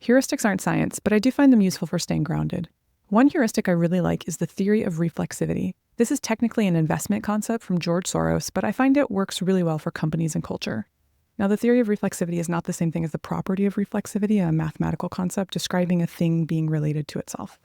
Heuristics aren't science, but I do find them useful for staying grounded. One heuristic I really like is the theory of reflexivity. This is technically an investment concept from George Soros, but I find it works really well for companies and culture. Now, the theory of reflexivity is not the same thing as the property of reflexivity, a mathematical concept describing a thing being related to itself.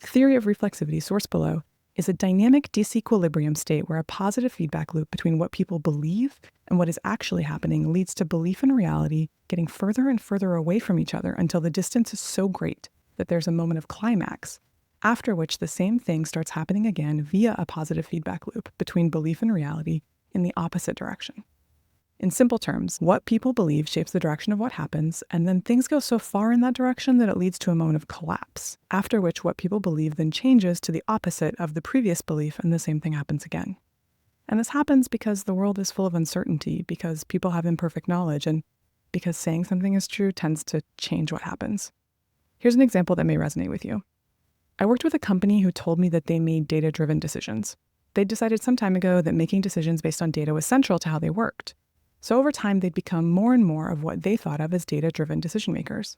The theory of reflexivity, source below, is a dynamic disequilibrium state where a positive feedback loop between what people believe and what is actually happening leads to belief and reality getting further and further away from each other until the distance is so great that there's a moment of climax, after which the same thing starts happening again via a positive feedback loop between belief and reality in the opposite direction. In simple terms, what people believe shapes the direction of what happens, and then things go so far in that direction that it leads to a moment of collapse, after which what people believe then changes to the opposite of the previous belief, and the same thing happens again. And this happens because the world is full of uncertainty, because people have imperfect knowledge, and because saying something is true tends to change what happens. Here's an example that may resonate with you. I worked with a company who told me that they made data-driven decisions. They decided some time ago that making decisions based on data was central to how they worked. So over time, they'd become more and more of what they thought of as data-driven decision makers.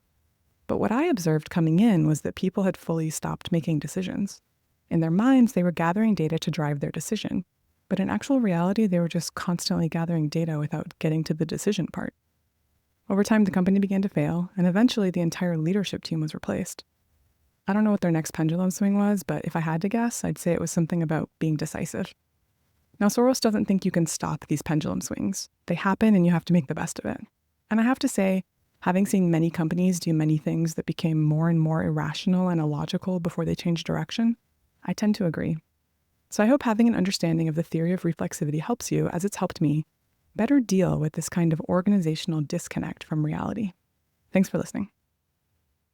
But what I observed coming in was that people had fully stopped making decisions. In their minds, they were gathering data to drive their decision. But in actual reality, they were just constantly gathering data without getting to the decision part. Over time, the company began to fail, and eventually the entire leadership team was replaced. I don't know what their next pendulum swing was, but if I had to guess, I'd say it was something about being decisive. Now, Soros doesn't think you can stop these pendulum swings. They happen and you have to make the best of it. And I have to say, having seen many companies do many things that became more and more irrational and illogical before they changed direction, I tend to agree. So I hope having an understanding of the theory of reflexivity helps you, as it's helped me, better deal with this kind of organizational disconnect from reality. Thanks for listening.